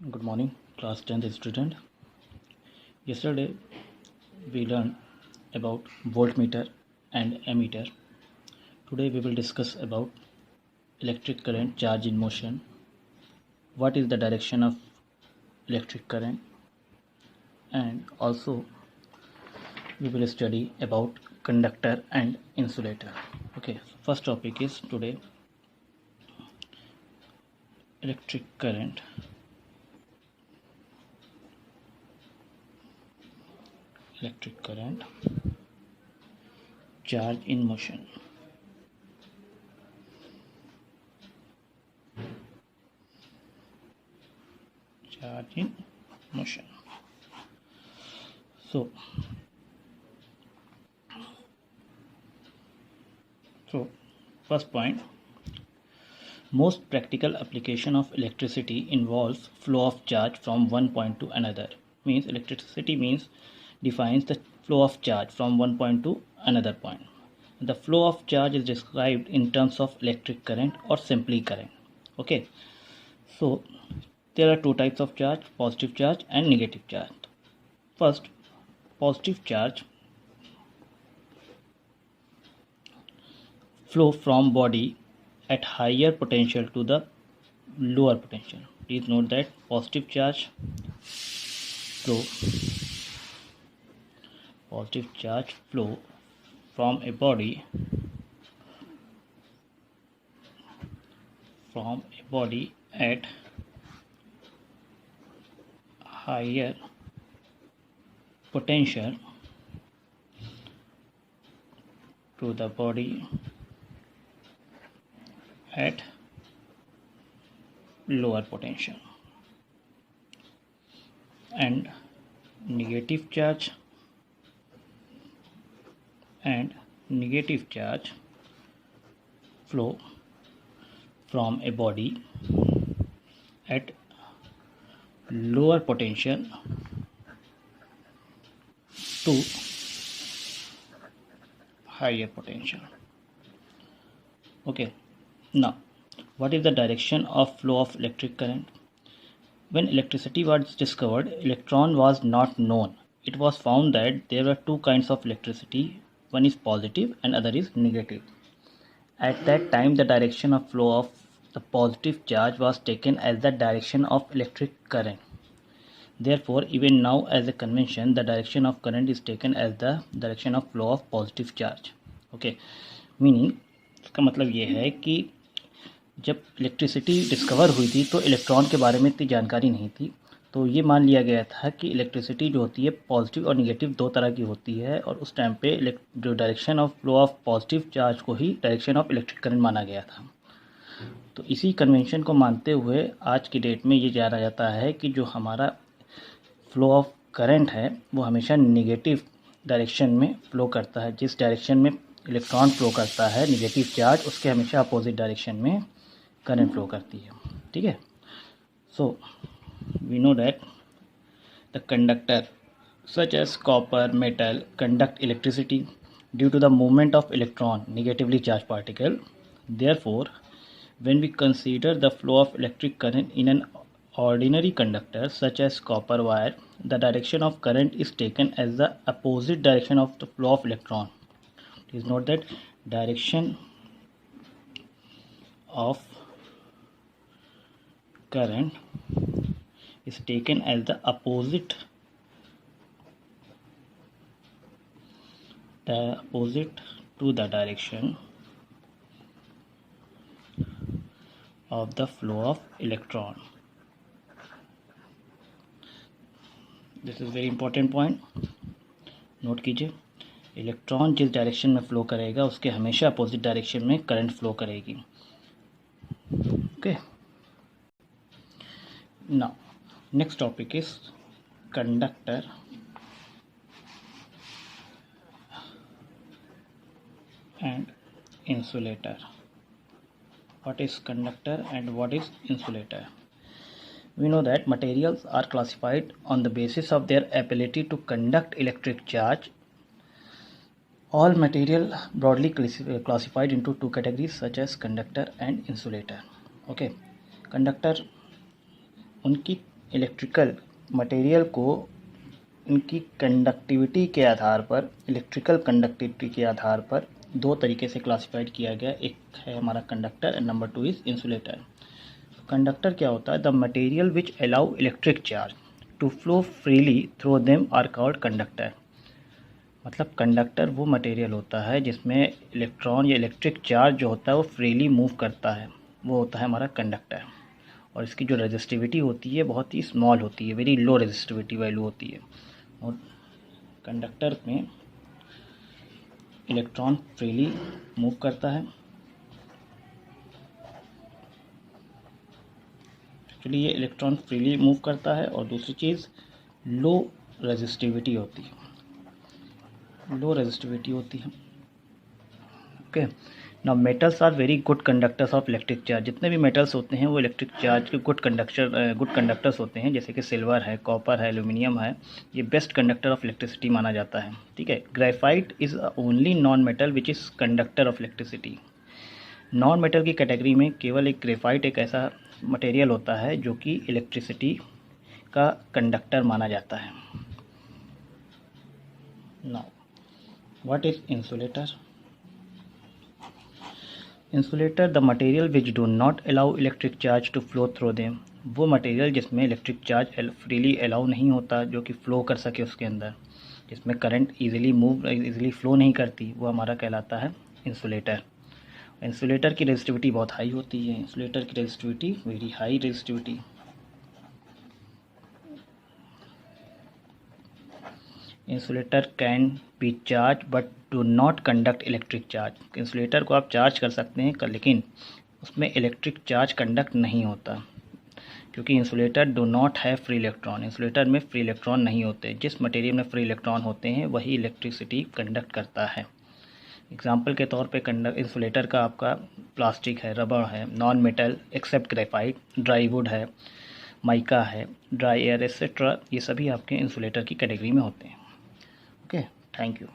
Good morning, class 10th student. Yesterday we learned about voltmeter and ammeter. Today we will discuss about electric current charge in motion. What is the direction of electric current? And also we will study about conductor and insulator. Okay, so first topic is today electric current. Electric current charge in motion. Charge in motion. So first point, most practical application of electricity involves flow of charge from one point to another. Means electricity defines the flow of charge from one point to another point. The flow of charge is described in terms of electric current or simply current. Okay, so there are two types of charge, positive charge and negative charge. First, positive charge flow from body at higher potential to the lower potential. Please note that positive charge flow from a body at higher potential to the body at lower potential. And negative charge flow from a body at lower potential to higher potential. Okay, now what is the direction of flow of electric current? When electricity was discovered, electron was not known. It was found that there were two kinds of electricity, one is positive and other is negative. At that time, the direction of flow of the positive charge was taken as the direction of electric current. Therefore, even now as a convention, the direction of current is taken as the direction of flow of positive charge. Okay, meaning इसका मतलब ये है कि जब electricity discover हुई थी तो electron के बारे में इतनी जानकारी नहीं थी, तो ये मान लिया गया था कि इलेक्ट्रिसिटी जो होती है पॉजिटिव और नेगेटिव दो तरह की होती है, और उस टाइम पे जो direction of flow of positive charge को ही डायरेक्शन ऑफ इलेक्ट्रिक करंट माना गया था। तो इसी कन्वेंशन को मानते हुए आज की डेट में ये जाना जाता है कि जो हमारा फ्लो ऑफ करंट है वो हमेशा नेगेटिव डायरेक्शन में फ्लो करता है। जिस डायरेक्शन में इलेक्ट्रॉन फ्लो करता है नेगेटिव चार्ज, उसके हमेशा अपोजिट डायरेक्शन में करंट फ्लो करती है। ठीक है, so we know that the conductor such as copper, metal conduct electricity due to the movement of electron, negatively charged particle. Therefore, when we consider the flow of electric current in an ordinary conductor such as copper wire, the direction of current is taken as the opposite direction of the flow of electron. Please note that direction of current is taken as the opposite to the direction of the flow of electron. This is very important point, note कीजिए। Electron जिस direction में flow करेगा उसके हमेशा opposite direction में current flow करेगी। Okay, now next topic is conductor and insulator. What is conductor and what is insulator? We know that materials are classified on the basis of their ability to conduct electric charge. All material broadly classified into two categories such as conductor and insulator. Okay, conductor उनकी electrical material को इनकी conductivity के आधार पर, electrical conductivity के आधार पर दो तरीके से क्लासिफाइड किया गया। एक है हमारा conductor and number 2 is insulator. Conductor क्या होता है? The material which allow electric charge to flow freely through them are called conductor. मतलब कंडक्टर वो मटेरियल होता है जिसमें इलेक्ट्रॉन या इलेक्ट्रिक चार्ज जो होता है वो फ्रीली मूव करता है, वो होता है हमारा कंडक्टर। और इसकी जो रेजिस्टिविटी होती है बहुत ही स्मॉल होती है, वेरी लो रेजिस्टिविटी वैल्यू होती है। और कंडक्टर में इलेक्ट्रॉन फ्रीली मूव करता है। एक्चुअली ये इलेक्ट्रॉन फ्रीली मूव करता है। और दूसरी चीज़ लो रेजिस्टिविटी होती है, लो रेजिस्टिविटी होती है। Okay, now metals are very good conductors of electric charge. जितने भी मेटल्स होते हैं वो इलेक्ट्रिक चार्ज के गुड कंडक्टर्स होते हैं, जैसे कि सिल्वर है, कॉपर है, एल्यूमिनियम है। ये बेस्ट कंडक्टर ऑफ इलेक्ट्रिसिटी माना जाता है। ठीक है, graphite is only non metal which is conductor of electricity. Non metal की कैटेगरी में केवल एक ग्रेफाइट एक ऐसा मटेरियल होता है जो कि इलेक्ट्रिसिटी का कंडक्टर माना जाता है। Now what is insulator? Insulator the material which do not allow electric charge to flow through them. वो मटेरियल जिसमें इलेक्ट्रिक चार्ज फ्रीली अलाउ नहीं होता, जो कि फ़्लो कर सके उसके अंदर, जिसमें करंट इजीली फ़्लो नहीं करती, वो हमारा कहलाता है इंसुलेटर। इंसुलेटर की रेजिस्टिविटी बहुत हाई होती है। इंसुलेटर की resistivity very high resistivity. Insulator can be charge but do not conduct electric charge. Insulator को आप चार्ज कर सकते हैं लेकिन उसमें इलेक्ट्रिक चार्ज कंडक्ट नहीं होता, क्योंकि insulator do not have free electron. Insulator में फ्री इलेक्ट्रॉन नहीं होते। जिस मटेरियल में फ्री इलेक्ट्रॉन होते हैं वही इलेक्ट्रिसिटी कंडक्ट करता है। एग्जाम्पल के तौर पे इंसुलेटर का आपका प्लास्टिक है, रबर है, non metal except graphite, dry wood है, माइका है, ड्राई एयर एक्सेट्रा, ये सभी आपके इंसुलेटर की कैटेगरी में होते हैं। Okay, thank you.